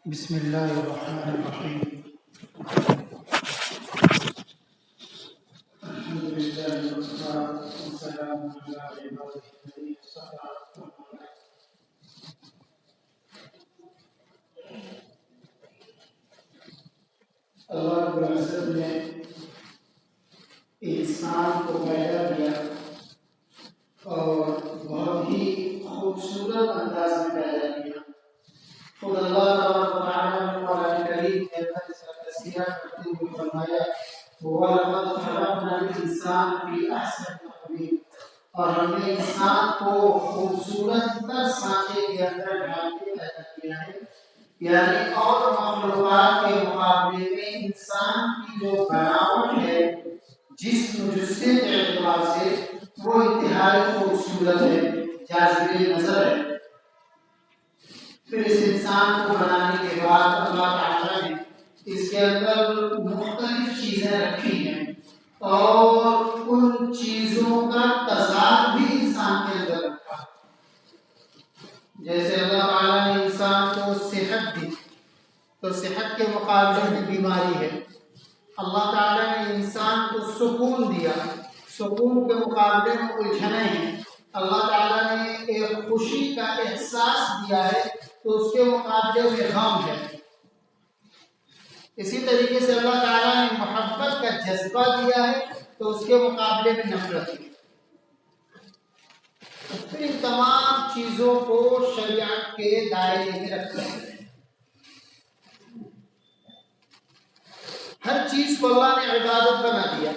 بسم الله الرحمن الرحيم. الحمد لله والصلاة والسلام على عباده الذين اصطفى. اللہ رب العزت نے انسان کو پیدا کیا اور بہت ہی خوبصورت انداز میں پیدا کیا. خود اللہ تعالیٰ نے قرآن کریم کے اندر اس کا تذکرہ کرتے ہوئے فرمایا وَلَقَدْ خَلَقْنَا الْإِنسَانَ فِي أَحْسَنِ تَقْوِيمٍ، اور ہم نے انسان کو خوبصورت تر سانچے کے اندر ڈھال کے پیدا کیا ہے. یعنی اور مخلوقات کے مقابلے میں انسان کی جو بناوٹ ہے جسم جسے کے اعتبار سے وہ انتہائی خوبصورت ہے، جاذب نظر ہے. پھر اس انسان کو بنانے کے بعد اللہ تعالیٰ نے اس کے اندر مختلف چیزیں رکھی ہیں اور ان چیزوں کا تضاد بھی انسان کے اندر رکھا. جیسے اللہ تعالیٰ نے انسان کو صحت دی تو صحت کے مقابلے میں بیماری ہے. اللہ تعالیٰ نے انسان کو سکون دیا، سکون کے مقابلے میں الجھنیں ہیں. اللہ تعالیٰ نے ایک خوشی کا احساس دیا ہے تو اس کے مقابلے میں غم ہے. اسی طریقے سے اللہ تعالیٰ نے محبت کا جذبہ دیا ہے تو اس کے مقابلے میں نفرت ہے. پھر ان تمام چیزوں کو شریعت کے دائرے میں رکھا ہے. ہر چیز کو اللہ نے عبادت بنا دیا.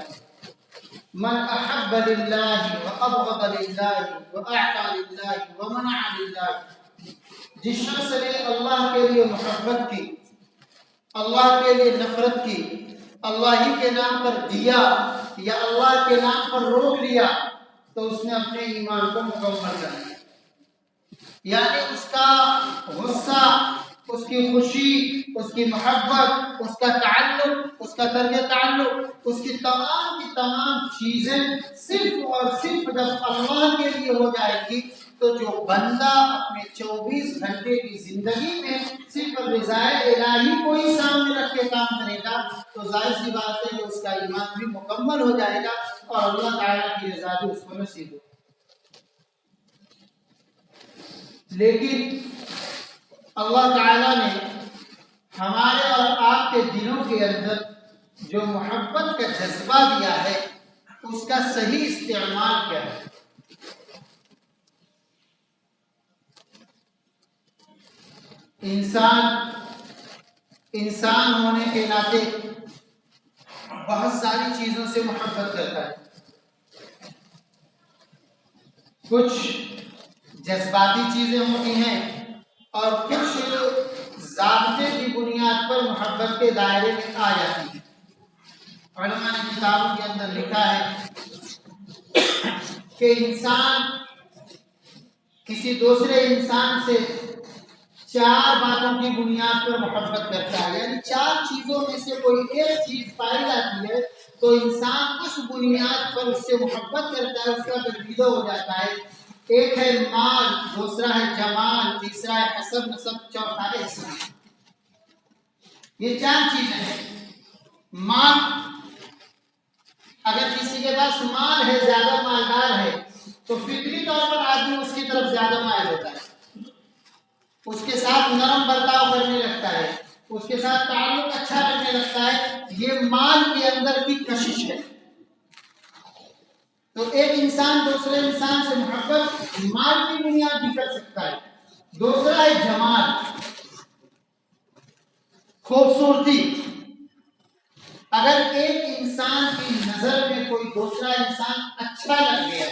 من احب للہ وابغض للہ واعطى للہ ومنع للہ، جس شخص نے اللہ کے لیے محبت کی، اللہ کے لیے نفرت کی، اللہ ہی کے نام پر دیا یا اللہ کے نام پر روک لیا تو اس نے اپنے ایمان کو مکمل کر لیا. یعنی اس کا غصہ، اس کی خوشی، اس کی محبت، اس کا تعلق، اس کا ترک تعلق، اس کی تمام چیزیں صرف اور صرف جب اللہ کے لیے ہو جائے گی تو جو بندہ اپنے 24 گھنٹے کی زندگی میں صرف رضائے الہی کو ہی سامنے رکھ کے کام کرے گا تو ظاہر سی بات ہے کہ اس کا ایمان بھی مکمل ہو جائے گا اور اللہ تعالیٰ کی رضا بھی اس کو نصیب ہوگی. لیکن اللہ تعالیٰ نے ہمارے اور آپ کے دلوں کے اندر جو محبت کا جذبہ دیا ہے اس کا صحیح استعمال کیا ہے. انسان ہونے کے ناطے بہت ساری چیزوں سے محبت کرتا ہے. کچھ جذباتی چیزیں ہوتی ہیں اور کچھ ضابطے کی بنیاد پر محبت کے دائرے میں آ جاتی ہیں. علماء نے کتابوں کے اندر لکھا ہے کہ انسان کسی دوسرے انسان سے 4 باتوں کی بنیاد پر محبت کرتا ہے. یعنی 4 چیزوں میں سے کوئی ایک چیز پائی جاتی ہے تو انسان اس بنیاد پر اس سے محبت کرتا ہے، اس کا تربیت ہو جاتا ہے. ایک ہے مال، دوسرا ہے جمال، تیسرا ہے حسب نسب، چوتھا ہے اسلام. یہ 4 چیزیں ہیں. مال، اگر کسی کے پاس مال ہے، زیادہ مالدار ہے تو فطری طور پر آدمی اس کی طرف زیادہ مائل ہوتا ہے، اس کے ساتھ نرم برتاؤ کرنے لگتا ہے، اس کے ساتھ تعلق اچھا رکھنے لگتا ہے. یہ مال کے اندر کی کشش ہے. تو ایک انسان دوسرے انسان سے محبت مال کی بنیاد بھی کر سکتا ہے. دوسرا ہے جمال، خوبصورتی. اگر ایک انسان کی نظر میں کوئی دوسرا انسان اچھا لگ گیا،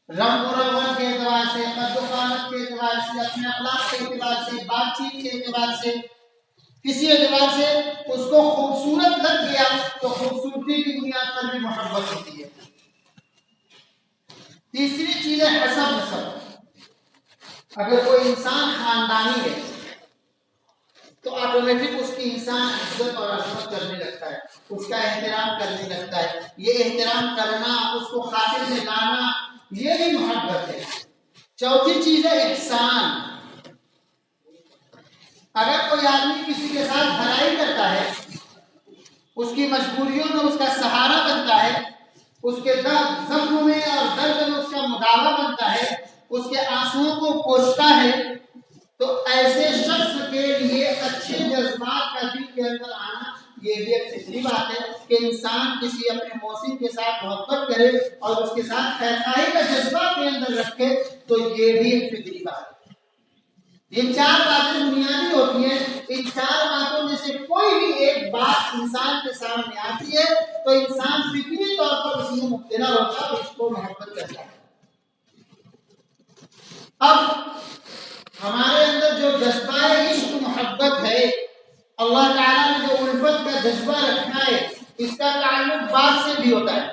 رنگ و رنگ کے اعتبار سے، قد و قامت کے اعتبار سے، اپنے اخلاق کے اعتبار سے، بات چیت کے اعتبار سے، کسی اعتبار سے اس کو خوبصورت لگ گیا تو خوبصورتی کی بنیاد پر بھی محبت ہوتی ہے. تیسری چیز ہے حسب نسب. اگر کوئی انسان خاندانی ہے تو آٹومیٹک اس کی انسان عزت اور عظمت کرنے لگتا ہے، اس کا احترام کرنے لگتا ہے. یہ احترام کرنا، اس کو خاطر میں لانا، یہ بھی محبت ہے. چوتھی چیز ہے احسان. کوئی آدمی کسی کے ساتھ بھلائی کرتا ہے، اس کی مجبوریوں میں اس کا سہارا بنتا ہے، اس کے درد زخم میں اور درد میں اس کا مداوا بنتا ہے، اس کے آنسوؤں کو پوچھتا ہے، تو ایسے شخص کے لیے اچھے جذبات کا دل کے اندر آنا یہ بھی ایک فطری بات ہے کہ انسان کسی اپنے موسم کے ساتھ محبت کرے اور اس کے ساتھ خیرخواہی کا جذبہ کے اندر رکھے، تو یہ بھی ایک فطری بات ہے۔ یہ چار باتیں بنیادی ہوتی ہیں، ان چار باتوں میں سے کوئی بھی ایک بات انسان کے سامنے آتی ہے تو انسان فطری طور پر اس میں مبتلا ہوتا ہے اور اس کو محبت کرتا ہے۔ اب ہمارے اندر جو جذبہ عشق محبت ہے، اللہ تعالیٰ نے جو الفت کا جذبہ رکھا ہے، اس کا تعلق باپ سے بھی ہوتا ہے،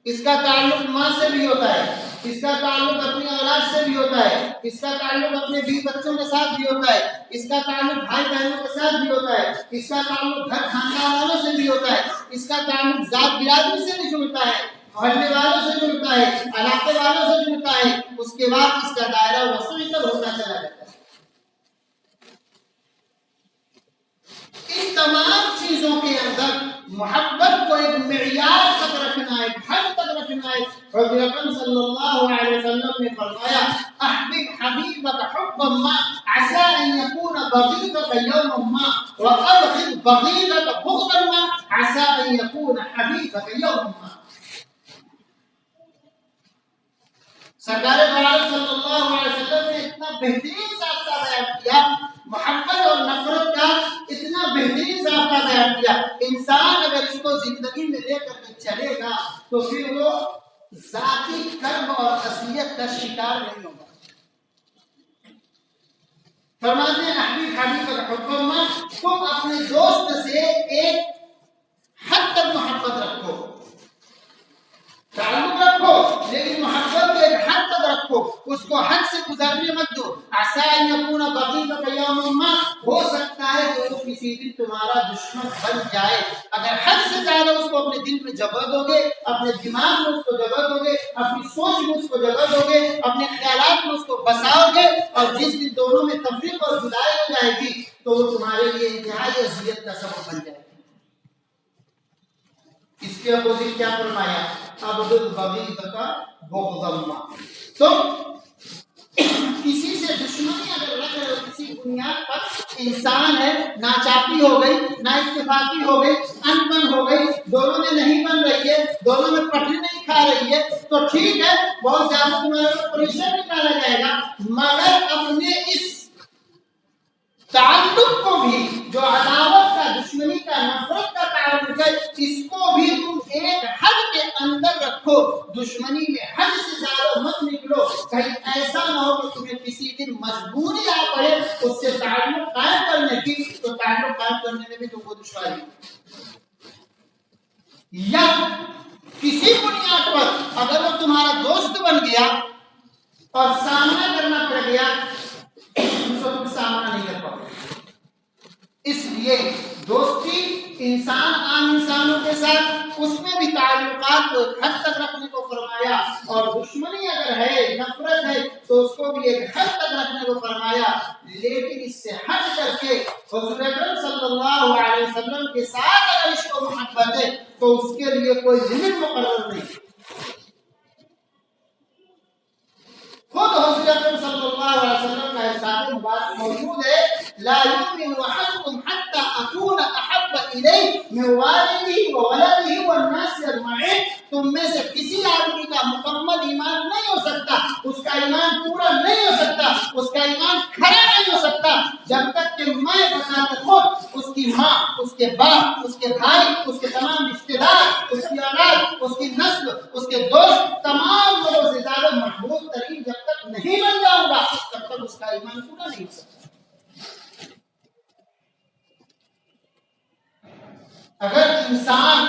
اس کا تعلق ماں سے بھی ہوتا ہے، اس کا تعلق اپنی اولاد سے بھی ہوتا ہے، اس کا تعلق اپنے بیوی بچوں کے ساتھ بھی ہوتا ہے، اس کا تعلق بھائی بہنوں کے ساتھ بھی ہوتا ہے، اس کا تعلق گھر خاندان والوں سے بھی ہوتا ہے، اس کا تعلق ذات برادری سے بھی جڑتا ہے، محلے والوں سے جڑتا ہے، علاقے والوں سے جڑتا ہے، اس کے بعد اس کا دائرہ وسیع تر ہوتا چلا جاتا ہے۔ ان تمام چیزوں کے اندر محبت کو ایک معیار تک رکھنا ہے، حد تک رکھنا ہے۔ حضور اکرم صلی اللہ علیہ وسلم نے فرمایا احبب حبیبک حبا ما عسى ان يكون بغيضك يوما ما وابغض بغيضك بغضا ما عسى ان يكون حبيبك يوما ما۔ سرکار عالم صلی اللہ علیہ وسلم نے اتنا بہترین ضابطہ بیان کیا، محبت اور نفرت کا اتنا بہترین ضابطہ بیان کیا، انسان اگر اس کو زندگی میں لے کر کے چلے گا تو پھر وہ ذاتی کرب اور اذیت کا شکار نہیں ہوگا۔ فرماتے ہیں احبب حبیبک حبا ما، تم اپنے دوست سے ایک حد تک محبت رکھو، تعلق رکھو، لیکن محبت کو ایک حد تک رکھو، اس کو حد سے گزرنے مت دو۔ عسى ان يكون بغيضك يوما ما، ہو سکتا ہے کہ وہ کسی دن تمہارا دشمن بن جائے۔ اگر حد سے زیادہ اس کو اپنے دل میں جگہ دو گے، اپنے دماغ میں اس کو جگہ دو گے، اپنی سوچ میں اس کو جگہ دو گے، اپنے خیالات میں اس کو بساؤ گے، اور جس دن دونوں میں تفریق اور جدائی ہو جائے گی تو وہ تمہارے لیے انتہائی اذیت کا سبب بن جائے گی۔ اس کے اپوزٹ کیا فرمایا؟ عبد البغیض کا بغض۔ تو کسی سے دشمنی اگر رکھ رہے ہو کسی بنیاد پر، انسان ہے، ناچاپی ہو گئی، نا اتفاقی ہو گئی، انبن ہو گئی، دونوں میں نہیں بن رہی ہے، دونوں میں پٹری نہیں کھا رہی ہے، تو ٹھیک ہے بہت زیادہ تمہارے اوپر پریشر نکالا جائے گا، مگر اپنے اس تعلق کو بھی جو عداوت کا، دشمنی کا، نفرت کا تعلق ہے، اس کو بھی تم ایک حد کے اندر رکھو، دشمنی میں حد سے زیادہ مت نکلو، کہیں ایسا نہ ہو کہ تمہیں کسی دن مجبوری آ پڑے اس سے تعلق قائم کرنے کی، تو تعلق قائم کرنے میں بھی تم کو دشواری یا کسی بنیاد پر اگر وہ تمہارا دوست بن گیا اور سامنا کرنا پڑ گیا تو تم سامنا نہیں کر پاؤ۔ اس لیے دوستی انسان عام انسانوں کے ساتھ اس میں بھی تعلقات کو ایک حد تک رکھنے کو فرمایا، اور دشمنی اگر ہے، نفرت ہے، تو اس کو بھی ایک حد تک رکھنے کو فرمایا، لیکن اس سے ہٹ کر کے حضور اکرم صلی اللہ علیہ وسلم کے ساتھ اگر عشق و محبت ہے تو اس کے لیے کوئی لمٹ مقرر نہیں۔ خود حضور اکرم صلی اللہ علیہ وسلم کا ارشاد مبارک موجود ہے لا يؤمن احدكم حتى اكون احب اليه من والده وولده والناس اجمعين، تم میں سے کسی آدمی کا مکمل ایمان نہیں ہو سکتا، اس کا ایمان پورا نہیں ہو سکتا، اس کا ایمان کھڑا نہیں ہو سکتا جب تک کہ میں بذات خود اس کی ماں، اس کے باپ، اس کے بھائی، اس کے تمام رشتے دار، اس کی اولاد، اس کی نسل، اس کے دوست، تمام لوگوں سے زیادہ محبوب ترین جب تک نہیں بن جاؤں گا تب تک اس کا ایمان پورا نہیں ہو سکتا۔ اگر انسان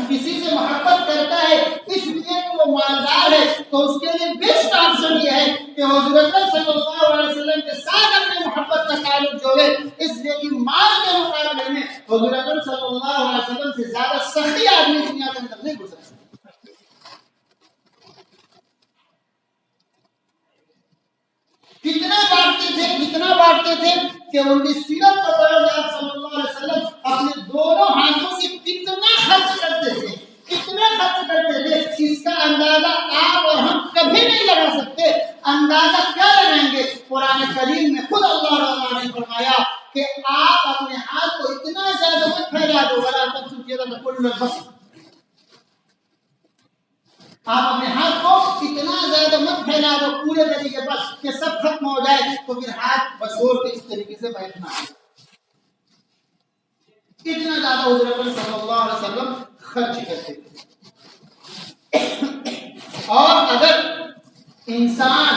کسی سے محبت کرتا ہے اس لیے کہ وہ مالدار ہے تو اس کے لیے بیسٹ آپشن یہ ہے کہ حضور اکرم صلی اللہ علیہ وسلم کے ساتھ اپنے محبت کا تعلق جوڑے، اس لیے کہ مال کے مقابلے میں حضور اکرم صلی اللہ علیہ وسلم سے زیادہ سخی آدمی دنیا کے اندر نہیں گزر سکتا۔ کتنا بانٹتے تھے، کتنا بانٹتے تھے، کہ ان کی سیرت کو پڑھو کہ آپ صلی اللہ علیہ وسلم اپنے دونوں ہاتھوں سے کتنا خرچ کرتے تھے، کتنا خرچ کرتے تھے، اس کا اندازہ آپ اور ہم کبھی نہیں لگا سکتے۔ اندازہ کیا لگائیں گے؟ قرآن کریم میں خود اللہ تعالیٰ نے فرمایا کہ آپ اپنے ہاتھ کو اتنا زیادہ مت پھیلا دو، ولا تبسط یدک کل البسط، آپ اپنے ہاتھ کو اتنا زیادہ مت پھیلا دو پورے طریقے پر کہ سب ختم ہو جائے، تو پھر ہاتھ بسور کے اس طریقے سے بیٹھنا ہے۔ اتنا زیادہ حضور اکرم صلی اللہ علیہ وسلم خرچ کرتے تھے۔ اور اگر انسان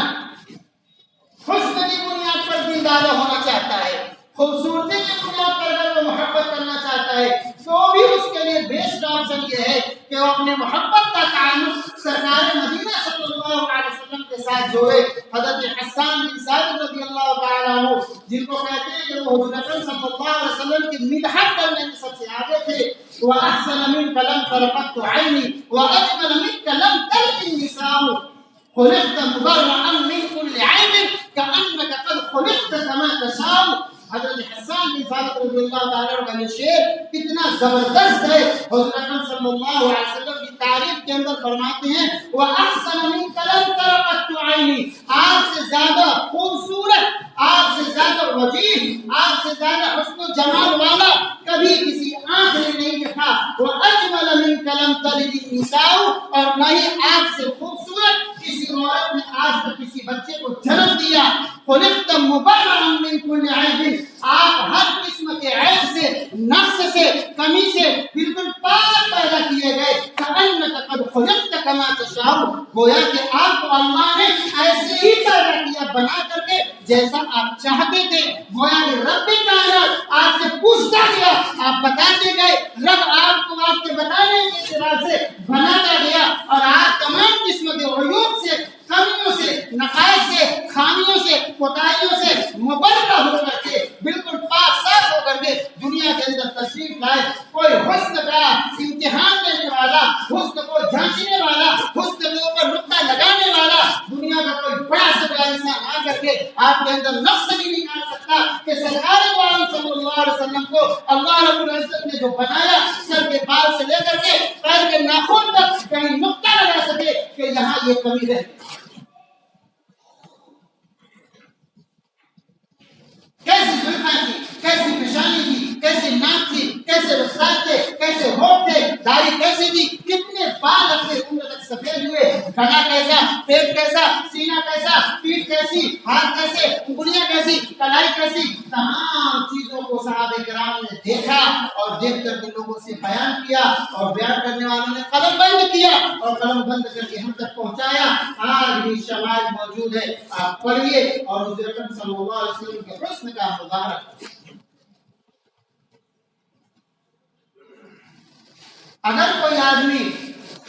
حسن کی بنیاد پر دیندار ہونا چاہتا ہے، خوبصورتی کی بنیاد پر اگر وہ محبت کرنا چاہتا ہے، تو بھی اس کے لیے بیسٹ آپشن یہ ہے کہ وہ اپنے محبت کا تعلق سرکار مدینہ صلی اللہ علیہ وسلم کے ساتھ جوڑے۔ حضرت حسان بن ثابت رضی اللہ تعالیٰ عنہ، جن کو کہتے ہیں کہ وہ حضور اکرم صلی اللہ علیہ وسلم کی مدحت کرنے میں سب سے آگے تھے، وَأَحْسَنَ مِنْكَ لَمْ تَرَقَتْ عَيْنِي وَأَجْمَلَ مِنْكَ لَمْ تَلِدِ النِّسَاءُ خلقت مبرعا من كل عيب كأنك قد خلقت كما تشاء۔ حضرت حسان بن ثابت رضی اللہ تعالیٰ عنہ کا یہ شعر کتنا زبردست ہے۔ حضور اکرم صلی اللہ علیہ وسلم کی تعریف کے اندر فرماتے ہیں وَأَحْسَنَ مِنْكَ لَمْ تَرَقَتْ عَيْنِي، آپ سے زیادہ خوبصورت، آپ سے زیادہ وجیح، آپ سے زیادہ حسن و جمال والا کبھی کسی آنکھ نے نہیں دیکھا۔ وَأَجْمَلَ مِنْكَ لَمْ تَلِدِ النِّسَاءُ، اور نہ ہی آپ سے خوبصورت کسی عورت نے آج تک کسی بچے کو جنم دیا۔ خلقت مبرعا من كل عیب، آپ ہر قسم کے عیب سے، نقص سے، کمی سے بالکل پاک پیدا کیے گئے۔ كأنك قد خلقت كما تشاء، گویا کہ آپ کو اللہ نے ایسے ہی پیدا کیا بنا کر کے جیسا آپ چاہتے تھے۔ گویا کہ رب کائنات آپ سے پوچھتا گیا، آپ بتاتے گئے، رب آپ کو آپ کے بتانے کے اعتبار سے بناتا گیا، اور آپ تمام قسم کے عیوب سے، کمیوں سے، نقائص سے، خامیوں سے، کوتاہیوں سے مبرہ ہو کر کے بالکل پاک صاف ہو کر کے دنیا کے اندر تشریف لائے۔ کوئی حسن کا امتحان لینے والا، حسن کو جانچنے والا، حسن کے اوپر نقطہ لگانے والا دنیا کا کوئی بڑا سے بڑا انسان آ کر کے آپ کے اندر نقص نہیں نکال سکتا کہ سرکار عالم صلی اللہ علیہ وسلم کو اللہ رب العزت نے جو بنایا، سر کے بال سے لے کر کے پیر کے ناخن تک کہیں نقطہ لگا سکے کہ یہاں یہ کمی ہے۔ کیسی زلفیں تھی، کیسی پیشانی تھی، کیسی ناک تھی، کیسے رخسار تھے، کیسے ہونٹ تھے، داڑھی کیسی تھی، کتنے بال اپنے عمر تک سفید ہوئے، گلا کیسا، پیٹ کیسا، سینہ کیسا، پیٹھ کیسی، ہاتھ کیسے، انگلیاں کیسی، کلائی کیسی، تمام چیزوں کو صحابہ کرام نے دیکھا، اور دیکھ کر کے لوگوں سے بیان کیا، اور بیان کرنے والوں نے قلم بند کیا اور قلم بند کر کے ہم تک پہنچایا۔ آج بھی شمائل موجود ہے، آپ پڑھیے اور حضور اکرم صلی اللہ علیہ وسلم کے حسن کا مظاہرہ۔ اگر کوئی آدمی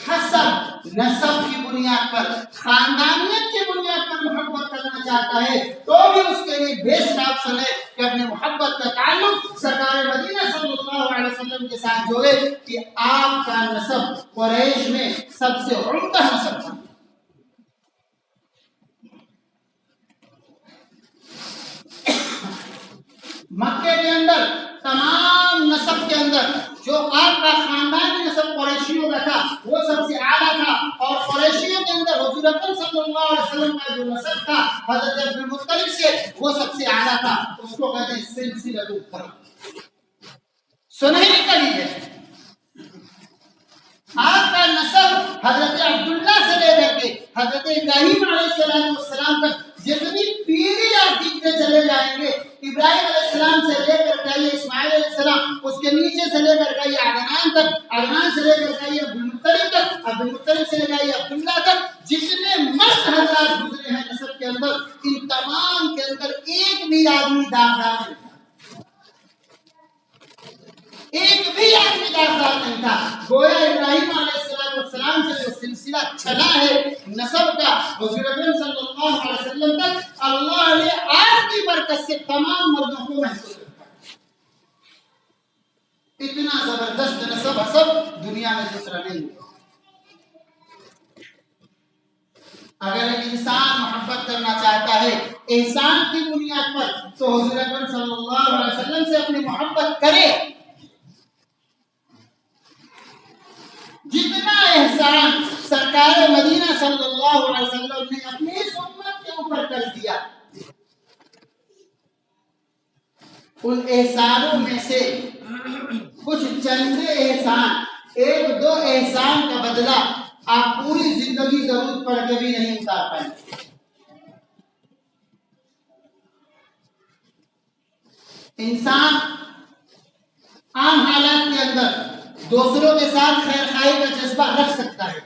حسب نسب کی بنیاد پر، خاندانیت کی بنیاد پر محبت کرنا چاہتا ہے، تو بھی اس کے لیے بیسٹ آپشن ہے کہ اپنے محبت کا تعلق سرکار مدینہ صلی اللہ علیہ وسلم کے ساتھ جوڑے کہ آپ کا نسب قریش میں سب سے عمدہ نسب تھا۔ مکے کے اندر تمام نسب کے اندر جو آپ کا خاندانی نسب قریشیوں کا تھا وہ سب سے اعلیٰ تھا، اور قریشیوں کے اندر حضور اکرم صلی اللہ علیہ وسلم کا جو نسب تھا حضرت عبد المطلب سے، وہ سب سے اعلیٰ تھا۔ اس کو کہتے ہیں سلسلۃ الفرد، سنہری کڑی ہے۔ آپ کا نسب حضرت عبداللہ سے لے کر کے حضرت ابراہیم علیہ السلام تک جتنی پیڑھی آپ دیکھتے چلے جائیں گے، ابراہیم علیہ السلام سے لے کر کے اسماعیل علیہ السلام، اس کے نیچے سے لے کر کے عدنان تک، عدنان سے لے کر کے عبدالمطلب تک، عبدالمطلب سے لے کر کے عبداللہ تک، جتنے مرد حضرات گزرے ہیں نسب کے اندر، ان تمام کے اندر ایک بھی آدمی داغدار نہیں تھا، ایک بھی آدمی داغدار نہیں تھا۔ گویا ابراہیم علیہ السلام سے جو سلسلہ چلا ہے نسب کا حضور اکرم صلی اللہ علیہ وسلم تک، اللہ نے آپ کی برکت سے تمام مردوں کو محفوظ رکھا۔ اتنا زبردست نسب حسب دنیا میں دوسرا نہیں ہے۔ اگر ایک انسان محبت کرنا چاہتا ہے احسان کی بنیاد پر تو حضور اکرم صلی اللہ علیہ وسلم سے اپنی محبت کرے. جتنا احسان سرکار مدینہ صلی اللہ علیہ وسلم نے اپنی اس امت کے اوپر کر دیا، ان احسانوں میں سے کچھ چند احسان، ایک دو احسان کا بدلہ آپ پوری زندگی درود پڑھ کے بھی نہیں اتار پائیں. انسان عام حالات کے اندر دوسروں کے ساتھ خیر خواہی کا جذبہ رکھ سکتا ہے.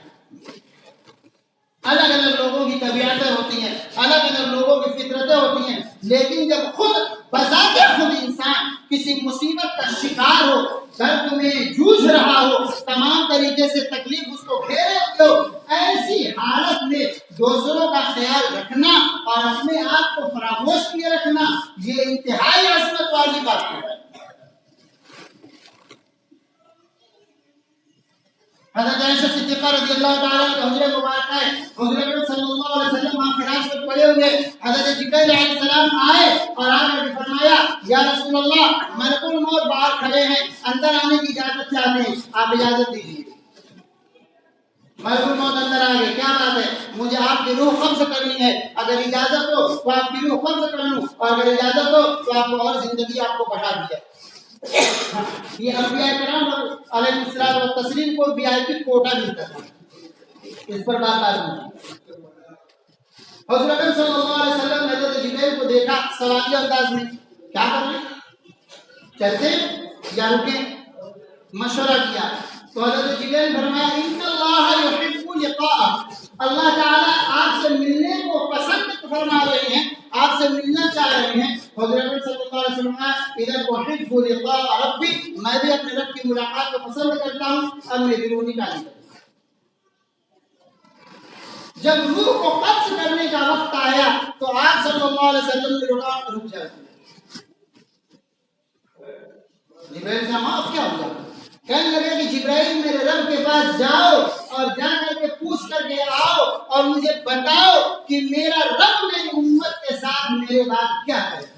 الگ الگ لوگوں کی طبیعتیں ہوتی ہیں، الگ الگ لوگوں کی فطرتیں ہوتی ہیں، لیکن جب خود بذات خود انسان کسی مصیبت کا شکار ہو، درد میں جوجھ رہا ہو، تمام طریقے سے تکلیف اس کو گھیرے ہوئے ہو، ایسی حالت میں دوسروں کا خیال رکھنا اور اپنے آپ کو فراموش کیے رکھنا، یہ انتہائی عظمت والی بات ہے. حضرت عائشہ صدیقہ رضی اللہ تعالیٰ عنہ کا حجرہ مبارک ہے، حضور اکرم صلی اللہ علیہ وسلم وہاں فراش پر پڑے ہوئے، حضرت جبرائیل علیہ السلام آئے اور آ کر فرمایا یا رسول اللہ ملک الموت باہر کھڑے ہیں، اندر آنے کی اجازت چاہتے ہیں، آپ اجازت دیجیے. ملک الموت اندر آ گئے، کیا بات ہے، مجھے آپ کی روح قبض کرنی ہے، اگر اجازت ہو تو آپ کی روح قبض کر لوں، اور اگر اجازت ہو تو آپ کو اور زندگی آپ کو بڑھا دیا. یہ انبیاء کرام علیہ الصلوۃ والتسلیم کو وی آئی پی کوٹا ملتا تھا. اس پر بات نہیں. حضور اکرم صلی اللہ علیہ وسلم نے حضرت جبرائیل کو دیکھا سوالیہ انداز میں، کیا کر رہے ہیں، چلتے یا رکیں، مشورہ کیا تو حضرت جبرائیل فرمایا ان اللہ یحب لقاء، اللہ تعالیٰ آپ سے ملنے کو پسند فرما رہے ہیں، آپ سے ملنا چاہ رہے ہیں. حضرت صلی اللہ علیہ وسلم اذا احب لقاء ربی، میں بھی اپنے رب کی ملاقات کو پسند کرتا ہوں، اب میری روح نکالی. جب روح کو قبض کرنے کا وقت آیا تو آپ صلی اللہ علیہ وسلم نے رک جائے. جبرائیل سے اب کیا ہوا؟ کہنے لگے کہ جبرائیل میرے رب کے پاس جاؤ اور جا کر کے پوچھ کر کے آؤ اور مجھے بتاؤ کہ میرا رب میری امت کے ساتھ میرے بعد کیا کرے.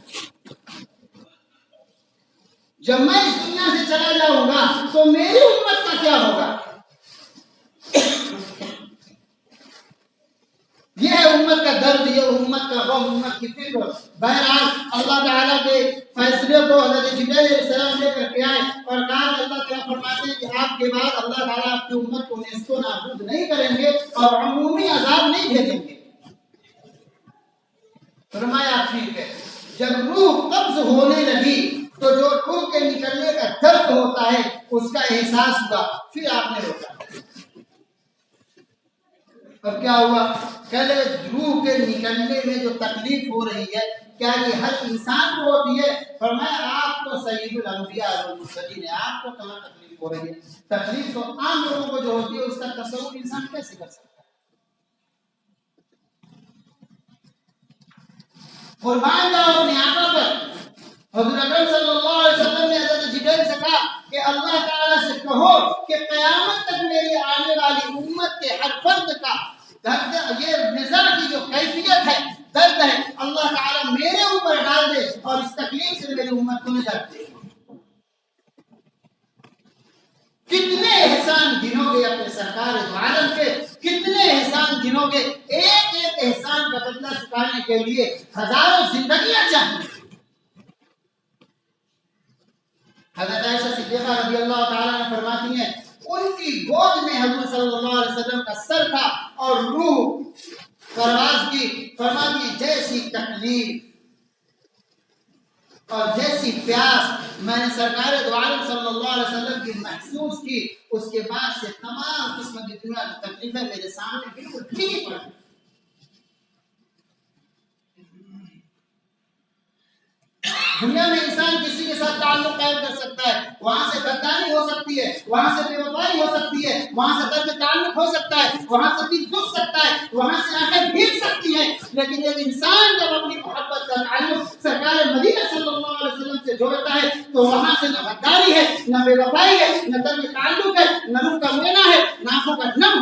جب میں اس دنیا سے چلا جاؤں گا تو میری امت کا کیا ہوگا. یہ ہے امت کا درد، یہ امت کا غم، امت کی فکر. بہرحال اللہ تعالیٰ کے فیصلے کو حضرت جبرائیل علیہ السلام لے کر کے آئے اور کہا کہ اللہ تعالیٰ فرماتے ہیں کہ آپ کے بعد اللہ تعالیٰ آپ کی امت کو نیست و نابود نہیں کریں گے اور عمومی عذاب نہیں بھیجیں گے. فرمایا ٹھیک ہے. جب روح قبض ہونے لگی تو جو روح کے نکلنے کا درد ہوتا ہے اس کا احساس ہوا، پھر آپ نے روکا. اب کیا ہوا؟ کہلے روح کے نکلنے میں جو تکلیف ہو رہی ہے کیا یہ ہر انسان کو ہوتی ہے؟ فرمایا آپ تو سید الانبیاء والمرسلین ہیں، آپ کو کہاں تکلیف ہو رہی ہے؟ تکلیف تو عام لوگوں کو جو ہوتی ہے اس کا تصور انسان کیسے کر سکتا ہے؟ قربان جاؤ اپنے آقا پر. حضور اکرم صلی اللہ علیہ وسلم نے حضرت جبرائیل سے کہا کہ اللہ تعالیٰ سے کہو کہ قیامت تک میری آنے والی امت کے ہر فرد کا درد، یہ نظر کی جو کیفیت ہے، درد ہے، اللہ تعالیٰ میرے اوپر ڈال دے اور اس تکلیف سے میری امت کو نجات دے. کتنے احسان گنو گے اپنے سرکار دو عالم کے، کتنے احسان گنو گے. ایک ایک احسان کا بدلہ چکانے کے لیے ہزاروں زندگیاں چاہیے. حضرت عائشہ صدیقہ رضی اللہ تعالیٰ عنہ فرماتی ہیں ان کی گود میں حضور صلی اللہ علیہ وسلم کا سر تھا اور روح پرواز کی. فرماتی ہیں جیسی تکلیف اور جیسی پیاس میں نے سرکار دو عالم صلی اللہ علیہ وسلم کی محسوس کی، اس کے بعد سے تمام قسم کی دنیا کی تکلیفیں میرے سامنے بالکل ٹھیک پڑ گئی. دنیا میں انسان کسی کے ساتھ تعلق قائم کر سکتا ہے، وہاں سے غداری ہو سکتی ہے، وہاں سے بے وفائی ہو سکتی ہے، وہاں سے درد تعلق ہو سکتا ہے، وہاں سے دل دکھ سکتا ہے، وہاں سے آنکھیں بھیگ سکتی ہیں، لیکن ایک انسان جب اپنی محبت کا تعلق سرکار مدینہ صلی اللہ علیہ وسلم سے جوڑتا ہے تو وہاں سے نہ غداری ہے، نہ بے وفائی ہے، نہ درد تعلق ہے، نہ روح کا مینا ہے، نہ آنکھوں کا نم